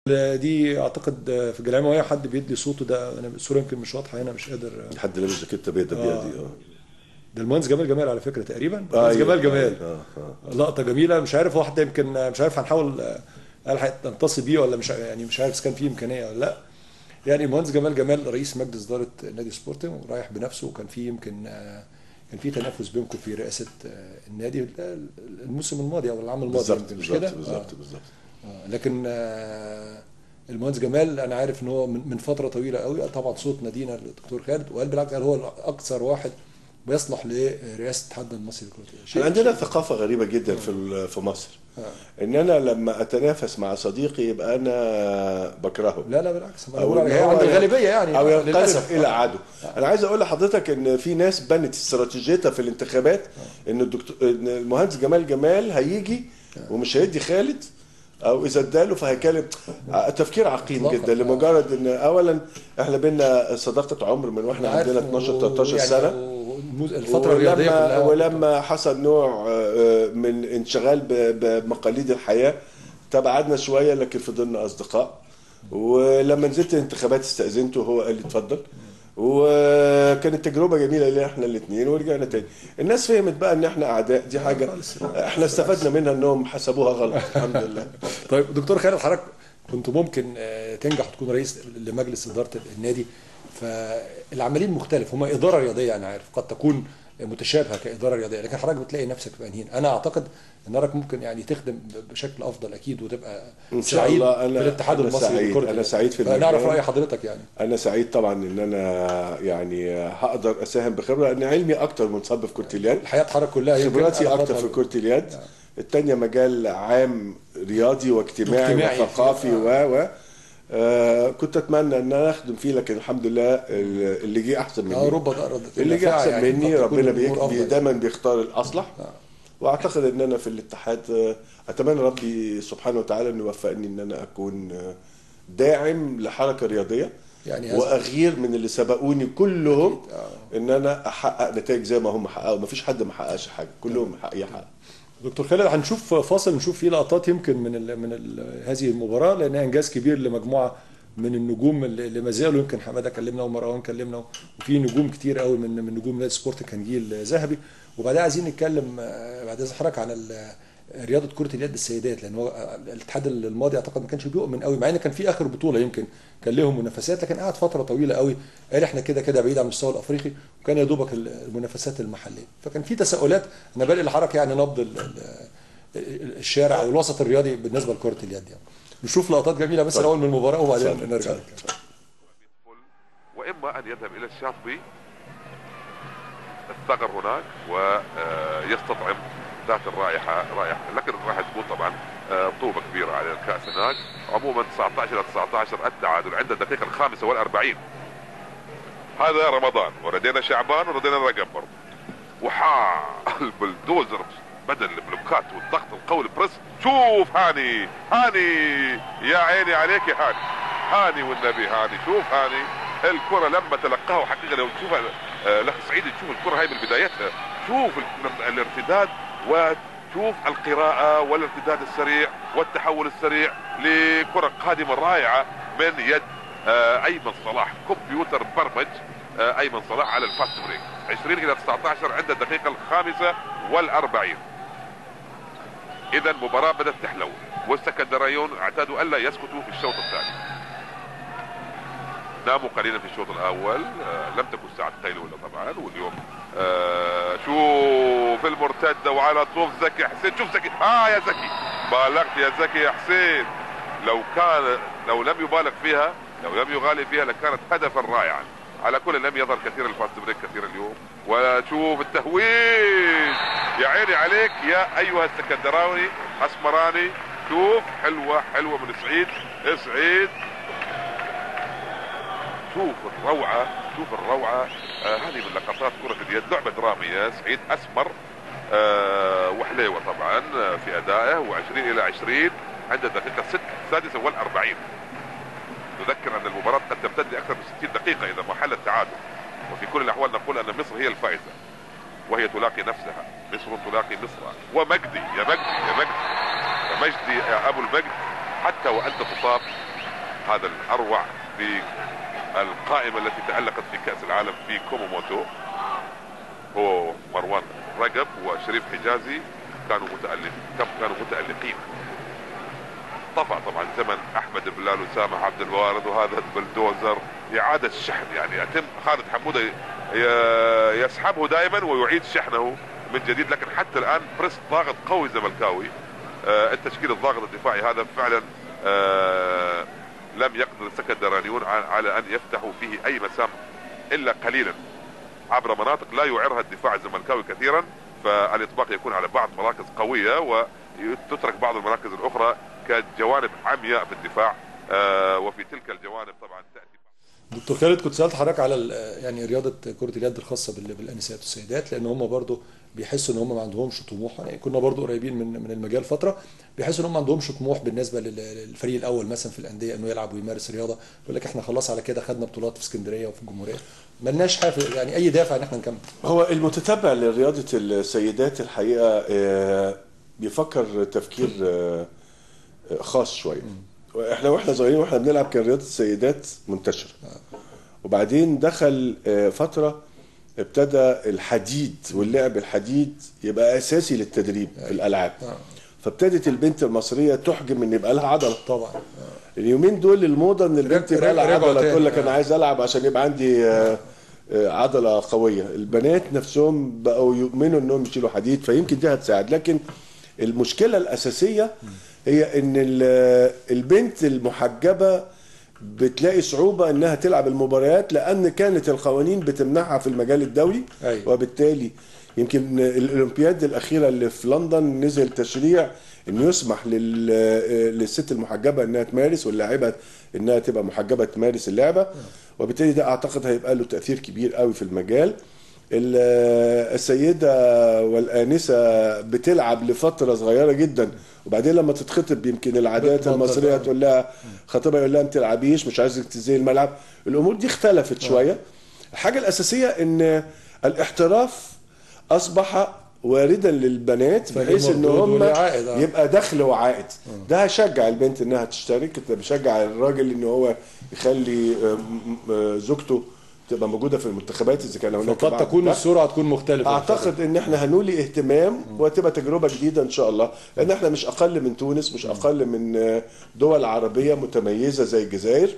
دي اعتقد في الجمعيه العموميه حد بيدي صوته. ده انا الصوره يمكن مش واضحه هنا، مش قادر. حد لابس جاكيته بيضه بيها دي ده المهندس جمال جمال على فكره، تقريبا المهندس ايوه جمال جمال. اه. لقطه جميله، مش عارف واحده يمكن، مش عارف هنحاول الحق نتصل بيه ولا مش يعني مش عارف اذا كان في امكانيه ولا لا. يعني المهندس جمال جمال رئيس مجلس اداره نادي سبورتنج ورايح بنفسه، وكان في يمكن كان في تنافس بينكم في رئاسه النادي الموسم الماضي او العام الماضي، بالظبط يمكن مش كده؟ بالظبط بالظبط بالظبط. لكن المهندس جمال انا عارف ان هو من فتره طويله قوي طبعا صوت نادينا الدكتور خالد، وقال بالعكس قال هو اكثر واحد بيصلح لرئاسه الاتحاد المصري لكره اليد. احنا عندنا ثقافه غريبه جدا في مصر، ان انا لما اتنافس مع صديقي يبقى انا بكرهه، لا لا بالعكس، ما انا او بقول ان هي عند هو الغالبيه يعني او ينقلب للاسف. الى عدو. انا عايز اقول لحضرتك ان في ناس بنت استراتيجيتها في الانتخابات ان ان المهندس جمال جمال هيجي ومش هيدي خالد، او اذا اداله فهيكلم. تفكير عقيم اطلاقا جدا، لمجرد ان اولا احنا بينا صداقه عمر من واحنا انا عارف عندنا 12 13 يعني سنه. الفتره الرياضيه كلها ولما حصل نوع من انشغال بمقاليد الحياه تبعدنا شويه، لكن فضلنا اصدقاء. ولما نزلت الانتخابات استأذنته وهو قال لي اتفضل، وكانت تجربه جميله لينا احنا الاثنين، ورجعنا تاني. الناس فهمت بقى ان احنا اعداء، دي حاجه خالص. احنا استفدنا منها انهم حسبوها غلط. الحمد لله. طيب دكتور خالد، حضرتك كنت ممكن تنجح وتكون رئيس لمجلس اداره النادي، فالعملين مختلف، هما اداره رياضيه انا عارف قد تكون متشابهه كاداره رياضيه، لكن حضرتك بتلاقي نفسك في انهين. انا اعتقد ان حضرتك ممكن يعني تخدم بشكل افضل اكيد، وتبقى ان شاء سعيد الله. في الاتحاد انا المصري سعيد، لكره انا اليد. سعيد في فنعرف المكان. راي حضرتك يعني. انا سعيد طبعا ان انا يعني هقدر اساهم بخبره، لان علمي اكتر منصب في كرة اليد، الحياه حضرتك كلها يمكن خبراتي على اكتر في فتره كرة اليد. التانية مجال عام رياضي واجتماعي اجتماعي وثقافي فيه. كنت اتمنى ان انا اخدم فيه، لكن الحمد لله اللي جه احسن مني. رب ضارة اللي جه نافعة احسن يعني، مني، قد تكون ربنا الامور افضل دايما يعني. بيختار الاصلح. واعتقد ان انا في الاتحاد اتمنى ربي سبحانه وتعالى انه يوفقني ان انا اكون داعم لحركه رياضيه، يعني واغير من اللي سبقوني كلهم ان انا احقق نتائج زي ما هم حققوا. ما فيش حد ما حققش حاجه، كلهم يحقق. دكتور خالد، هنشوف فاصل نشوف فيه لقطات يمكن هذه المباراه، لانها انجاز كبير لمجموعه من النجوم اللي ما زالوا، يمكن حماده كلمنا ومروان كلمنا، وفي نجوم كتير قوي من نجوم نادي سبورت، كان جيل ذهبي. وبعدها عايزين نتكلم بعد اذن حضرتك عن رياضه كره اليد السيدات، لان هو الاتحاد الماضي اعتقد ما كانش بيؤمن قوي، مع ان كان في اخر بطوله يمكن كان لهم منافسات، لكن قعد فتره طويله قوي قال احنا كده كده بعيد عن المستوى الافريقي، وكان يا دوبك المنافسات المحليه. فكان في تساؤلات. انا بلاقي لحضرتك يعني نبض الشارع او الوسط الرياضي بالنسبه لكره اليد يعني. نشوف لقطات جميله بس الاول من المباراه وبعدين نرجع نتكلم. واما ان يذهب الى الشاطبي الثغر هناك ويستطعم ذات الرائحه، لكن الرائحه تكون طبعا طوبه كبيره على الكاس هناك. عموما 19 الى 19 التعادل عند الدقيقه 45. هذا رمضان، وردينا شعبان وردينا رجب برضه. البلدوزر بدل البلوكات والضغط القوي البريس. شوف هاني يا عيني عليك يا هاني والنبي هاني. شوف هاني الكرة لما تلقاه حقيقة، لو تشوفها لك سعيد تشوف الكرة هاي من بدايتها، شوف الارتداد وشوف القراءة والارتداد السريع والتحول السريع لكرة قادمة رائعة من يد ايمن صلاح، كمبيوتر برمج ايمن صلاح على الفاست بريك. 20 الى 19 عند الدقيقة 45. اذا المباراة بدأت تحلو، والسكندريون اعتادوا الا يسكتوا في الشوط الثاني. ناموا قليلا في الشوط الاول، لم تكن ساعة قيلولة طبعا. واليوم شوف المرتدة وعلى طول زكي حسين. شوف زكي، يا زكي بالغت يا زكي يا حسين. لو لم يبالغ فيها، لو لم يغالي فيها لكانت هدفا رائعا. على كل لم يظهر كثير الفاست بريك كثير اليوم. وشوف التهويج، يا عيني عليك يا ايها السكندراوي اسمراني. شوف حلوة من سعيد. شوف الروعة. هذه من لقطات كرة اليد، لعبة درامية. سعيد اسمر وحليوة طبعا في ادائه. و20 الى 20 عند الدقيقة 46. نذكر ان المباراة قد تمتد لاكثر من 60 دقيقة اذا ما حل التعادل. وفي كل الاحوال نقول ان مصر هي الفائزة، وهي تلاقي نفسها. مصر تلاقي مصر. ومجدي يا مجدي يا ابو المجد، حتى وانت تصاب هذا الاروع في القائمة التي تألقت في كأس العالم في كوموموتو. هو مروان رجب وشريف حجازي كانوا متألقين. طفى طبعا زمن احمد بلال وسامح عبد الوارد وهذا البلدوزر، اعادة الشحن يعني يتم. خالد حمودة يسحبه دائما ويعيد شحنه من جديد، لكن حتى الان بريست ضاغط قوي زملكاوي. التشكيل الضاغط الدفاعي هذا فعلا لم يقدر السكندرانيون على ان يفتحوا فيه اي مسام الا قليلا عبر مناطق لا يعيرها الدفاع الزملكاوي كثيرا، فالاطباق يكون على بعض مراكز قوية وتترك بعض المراكز الاخرى كجوانب عمياء في الدفاع. وفي تلك الجوانب طبعا تأتي. دكتور خالد، كنت سألت حضرتك على يعني رياضة كرة اليد الخاصة بالأنسات والسيدات، لأن هم برضو بيحسوا ان هم ما عندهمش طموح. يعني كنا برضو قريبين من المجال فترة، بيحسوا ان هم ما عندهمش طموح بالنسبة للفريق الأول مثلا في الأندية انه يلعب ويمارس رياضة. يقول لك احنا خلاص على كده خدنا بطولات في اسكندرية وفي الجمهورية، مالناش حافز يعني أي دافع ان احنا نكمل. هو المتتبع لرياضة السيدات الحقيقة بيفكر تفكير خاص شوية. واحنا صغيرين واحنا بنلعب كان رياضة السيدات منتشرة، وبعدين دخل فترة ابتدى الحديد واللعب الحديد يبقى اساسي للتدريب في الالعاب، فابتدت البنت المصرية تحجم ان يبقى لها عضلة. طبعا اليومين دول الموضة ان البنت يبقى لها عضلة، تقول لك انا عايز العب عشان يبقى عندي عضلة قوية. البنات نفسهم بقوا يؤمنوا انهم يشيلوا حديد، فيمكن دي هتساعد. لكن المشكلة الأساسية هي ان البنت المحجبة بتلاقي صعوبة انها تلعب المباريات، لان كانت القوانين بتمنعها في المجال الدولي. أيوة. وبالتالي يمكن الاولمبياد الاخيرة اللي في لندن نزل تشريع انه يسمح للست المحجبة انها تمارس، واللاعبة انها تبقى محجبة تمارس اللعبة. وبالتالي ده اعتقد هيبقى له تأثير كبير قوي في المجال. السيدة والآنسة بتلعب لفترة صغيرة جدا، وبعدين لما تتخطب يمكن العادات المصرية تقول لها، خطيبها يقول لها ما تلعبيش، مش عايزك تنزلي الملعب. الأمور دي اختلفت شوية. الحاجة الأساسية إن الاحتراف أصبح واردا للبنات، بحيث ان هم يبقى دخل وعائد. ده هيشجع البنت انها تشترك، بيشجع الراجل ان هو يخلي زوجته تبقى موجوده في المنتخبات اذا كان هناك. فقد تكون الصوره هتكون مختلفه. اعتقد ان احنا هنولي اهتمام وتبقى تجربه جديده ان شاء الله، لان احنا مش اقل من تونس، مش اقل من دول عربيه متميزه زي الجزائر،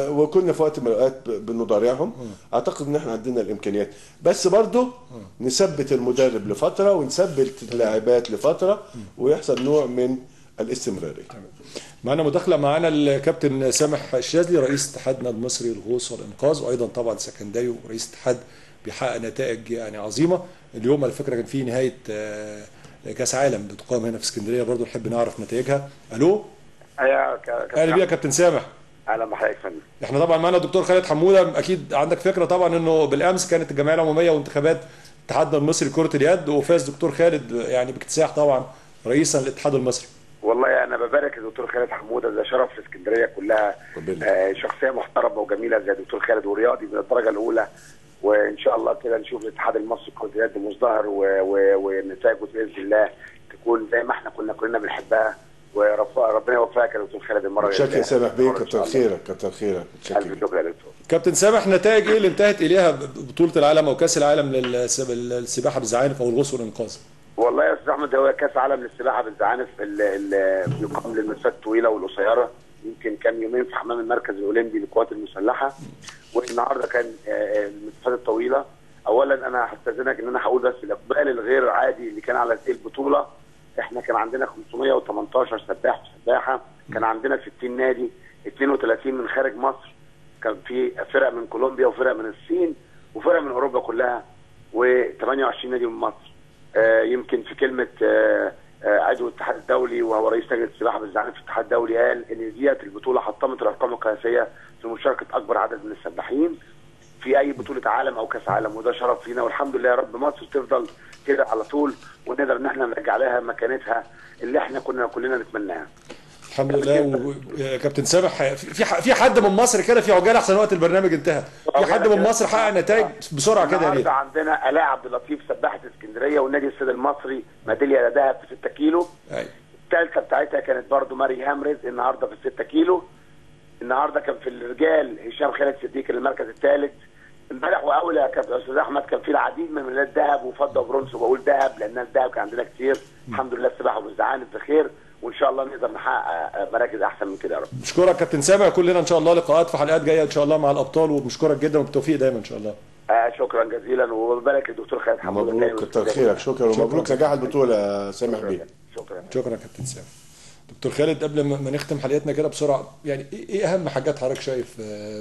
وكنا في وقت من الاوقات بنضارعهم. اعتقد ان احنا عندنا الامكانيات، بس برضه نثبت المدرب لفتره ونثبت اللاعبات لفتره ويحصل نوع من الاستمراريه. معنا مداخله، معنا الكابتن سامح الشاذلي رئيس اتحادنا المصري للغوص والانقاذ، وايضا طبعا سكندري ورئيس اتحاد بيحقق نتائج يعني عظيمه. اليوم على فكره كان في نهايه كاس عالم بتقام هنا في اسكندريه، برضو نحب نعرف نتائجها. الو. ايوه اهلا بيك يا كابتن سامح. اهلا بحضرتك يا فندم. احنا طبعا معنا الدكتور خالد حموده، اكيد عندك فكره طبعا انه بالامس كانت الجمعيه العموميه وانتخابات اتحادنا المصري لكره اليد، وفاز دكتور خالد يعني باكتساح طبعا رئيسا للاتحاد المصري. والله انا ببارك للدكتور خالد حموده، ده شرف لاسكندريه كلها. شخصيه محترمه وجميله زي الدكتور خالد، ورياضي من الدرجه الاولى، وان شاء الله كده نشوف الاتحاد المصري لكره اليد مزدهر ونتائجه باذن الله تكون زي ما احنا كلنا بنحبها، وربنا يوفقك يا دكتور خالد المره الجايه. شكرا سامح بيه، كتر خيرك كتر خيرك. شكرا يا دكتور. كابتن سامح، نتائج ايه اللي انتهت اليها بطوله العالم او كاس العالم للسباحه بالزعانف او الغوص والانقاذ؟ والله يا استاذ احمد، هو كاس عالم للسباحه بالزعانف اللي بيقام للمسافات الطويله والقصيره، يمكن كان يومين في حمام المركز الاولمبي للقوات المسلحه، والنهارده كان المسافات الطويله. اولا انا هستاذنك ان انا هقول بس الاقبال الغير عادي اللي كان على هذه البطوله. احنا كان عندنا 518 سباح وسباحه، كان عندنا 60 نادي، 32 من خارج مصر، كان في فرق من كولومبيا وفرق من الصين وفرق من اوروبا كلها، و28 نادي من مصر. يمكن في كلمه عضو الاتحاد الدولي وهو رئيس لجنه السباحه بالزعانف في الاتحاد الدولي قال ان ديت البطوله حطمت الارقام القياسيه في مشاركه اكبر عدد من السباحين في اي بطوله عالم او كاس عالم، وده شرف لينا، والحمد لله يا رب مصر تفضل كده على طول، ونقدر ان احنا نرجع لها مكانتها اللي احنا كلنا نتمناها. الحمد لله. كابتن سامح، في حد من مصر كده في عجاله احسن وقت البرنامج انتهى، في حد من مصر حقق نتائج بسرعه كده؟ النهارده عندنا الاء عبد اللطيف سباحه اسكندريه والنادي السيد المصري ميداليه ذهب في 6 كيلو. الثالثه بتاعتها كانت برضو ماري هامرز النهارده في 6 كيلو. النهارده كان في الرجال هشام خالد صديق المركز الثالث. امبارح واول يا كابتن استاذ احمد كان في العديد من ميداليات ذهب وفضه وبرونز، وبقول ذهب لان الذهب كان عندنا كتير. الحمد لله السباحه والزعانف بخير، وان شاء الله نقدر نحقق مراكز احسن من كده يا رب. بشكرك كابتن سامع، كلنا ان شاء الله لقاءات في حلقات جايه ان شاء الله مع الابطال، وبنشكرك جدا وبالتوفيق دايما ان شاء الله. شكرا جزيلا، وبارك للدكتور خالد حموده. مبروك كتر خيرك، شكرا ومبروك نجاح البطوله سامح بيه. شكرا كابتن سامح. دكتور خالد، قبل ما نختم حلقتنا كده بسرعه، يعني ايه اهم حاجات حضرتك شايف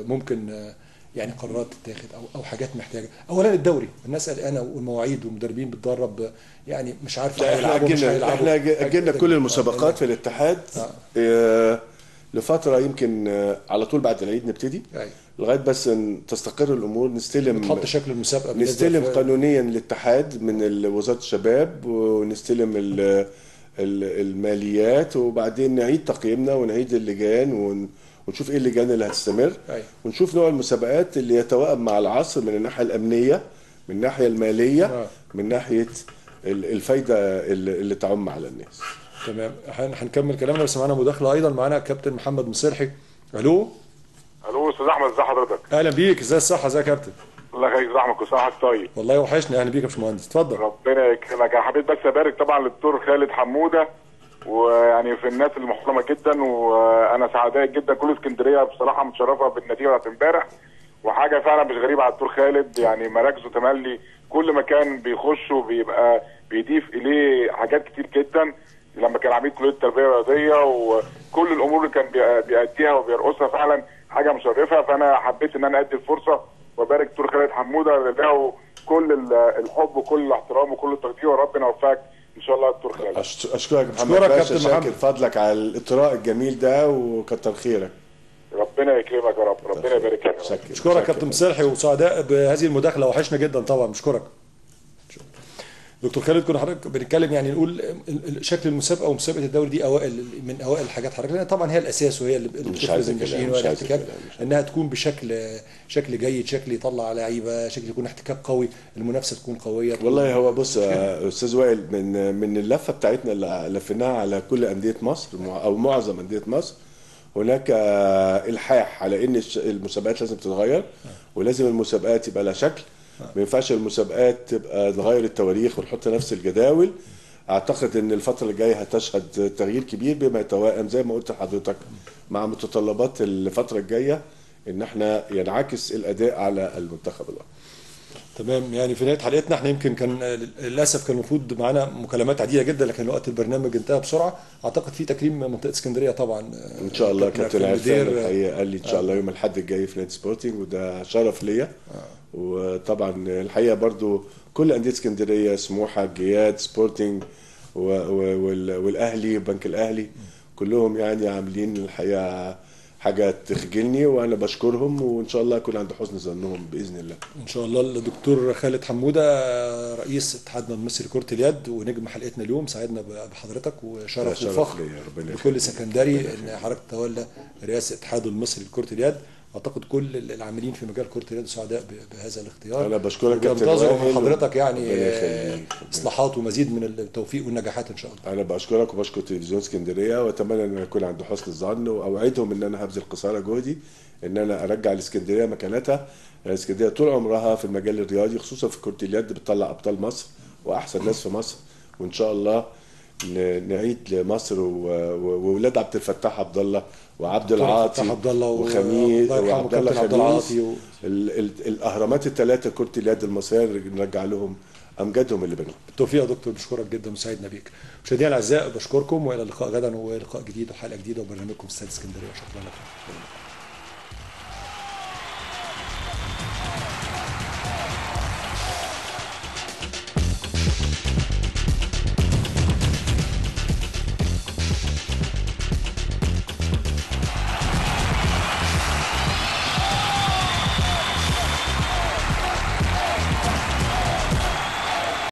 ممكن يعني قرارات تتاخد او حاجات محتاجه؟ اولا الدوري، الناس قلقانه والمواعيد والمدربين بتدرب يعني مش عارفه هيلعبوا مش هيلعبوا. احنا اجلنا كل المسابقات في الاتحاد لفتره، يمكن على طول بعد العيد نبتدي لغايه بس تستقر الامور، نحط شكل المسابقه، نستلم قانونيا الاتحاد من وزاره الشباب، ونستلم الماليات، وبعدين نعيد تقييمنا ونعيد اللجان ونشوف ايه اللجان اللي هتستمر، ونشوف نوع المسابقات اللي يتوائم مع العصر من الناحيه الامنيه، من الناحيه الماليه، من ناحيه الفايده اللي تعم على الناس. تمام، هنكمل كلامنا بس معانا مداخله ايضا، معانا كابتن محمد مصلحي. الو استاذ احمد، ازي حضرتك؟ اهلا بيك، ازي الصحه؟ ازي يا كابتن؟ الله يخليك يا احمد، كل سنه وحضرتك طيب. والله وحشني، اهلا بيك يا باشمهندس، اتفضل. ربنا يكرمك. انا حبيت بس ابارك طبعا للدكتور خالد حموده، ويعني في الناس المحترمه جدا، وانا سعداء جدا. كل اسكندريه بصراحه متشرفه بالنتيجه بتاعت امبارح، وحاجه فعلا مش غريبه على الدكتور خالد، يعني مراكزه تملي كل مكان بيخشه بيبقى بيضيف اليه حاجات كتير جدا. لما كان عميد كليه التربيه الرياضيه وكل الامور اللي كان بيأديها وبيرقصها فعلا حاجه مشرفه. فانا حبيت ان انا ادي الفرصه وابارك دكتور خالد حموده، له كل الحب وكل الاحترام وكل التقدير، وربنا يوفقك ان شاء الله يا دكتور خالد. اشكرك محمد باشا، شاكر فضلك على الاطراء الجميل ده وكتر خيرك. ربنا يكرمك يا رب، ربنا يبارك لك. اشكرك كابتن مصلحي، وسعداء بهذه المداخله، وحشنا جدا طبعا. بشكرك دكتور خالد. كنا حضرتك بنتكلم يعني نقول شكل المسابقه ومسابقه الدوري دي من اوائل الحاجات حضرتك، لان طبعا هي الاساس وهي اللي بتفرز الناشئين والاحتكاك، انها تكون بشكل جيد، شكل يطلع لعيبه، شكل يكون احتكاك قوي، المنافسه تكون قويه. والله هو بص يا استاذ وائل، من اللفه بتاعتنا اللي لفيناها على كل انديه مصر او معظم انديه مصر، هناك الحاح على ان المسابقات لازم تتغير، ولازم المسابقات يبقى لها شكل. ما ينفعش المسابقات تبقى نغير التواريخ ونحط نفس الجداول. اعتقد ان الفتره الجايه هتشهد تغيير كبير بما يتوائم زي ما قلت لحضرتك مع متطلبات الفتره الجايه، ان احنا ينعكس الاداء على المنتخب الوطني. تمام، يعني في نهايه حلقتنا احنا يمكن كان للاسف كان المفروض معانا مكالمات عديده جدا، لكن وقت البرنامج انتهى بسرعه. اعتقد في تكريم منطقه اسكندريه طبعا ان شاء الله. كابتن عرفان الحقيقه قال لي ان شاء الله يوم الاحد الجاي في نادي سبورتنج، وده شرف ليا. وطبعا الحقيقه برضو كل انديه اسكندريه، سموحه، جياد، سبورتنج، والاهلي، بنك الاهلي، كلهم يعني عاملين الحقيقه حاجه تخجلني، وانا بشكرهم، وان شاء الله اكون عند حسن ظنهم باذن الله. ان شاء الله. الدكتور خالد حموده رئيس اتحادنا المصري لكره اليد ونجم حلقتنا اليوم، سعدنا بحضرتك، وشرف وفخر لكل سكندري ان حضرتك تولى رئاسه الاتحاد المصري لكره اليد. اعتقد كل العاملين في مجال كره اليد سعداء بهذا الاختيار. انا بشكرك كابتن وبنتظر من حضرتك يعني اصلاحات ومزيد من التوفيق والنجاحات ان شاء الله. انا بشكرك وبشكر تلفزيون اسكندريه، واتمنى ان اكون عند حسن الظن، واوعدهم ان انا هبذل قصارى جهدي ان انا ارجع الاسكندريه مكانتها. الاسكندريه طول عمرها في المجال الرياضي خصوصا في كره اليد بتطلع ابطال مصر واحسن ناس في مصر، وان شاء الله نعيد لمصر وولاد عبد الفتاح عبد الله وعبد العاطي وخميس وعبد الله خميس، الاهرامات الثلاثه كره اليد المصريه نرجع لهم امجادهم اللي بينهم. بالتوفيق يا دكتور، بشكرك جدا وسعدنا بيك. مشاهدينا الاعزاء بشكركم، والى اللقاء غدا ولقاء جديد وحلقه جديده وبرنامجكم استاد اسكندريه. شكرا لكم.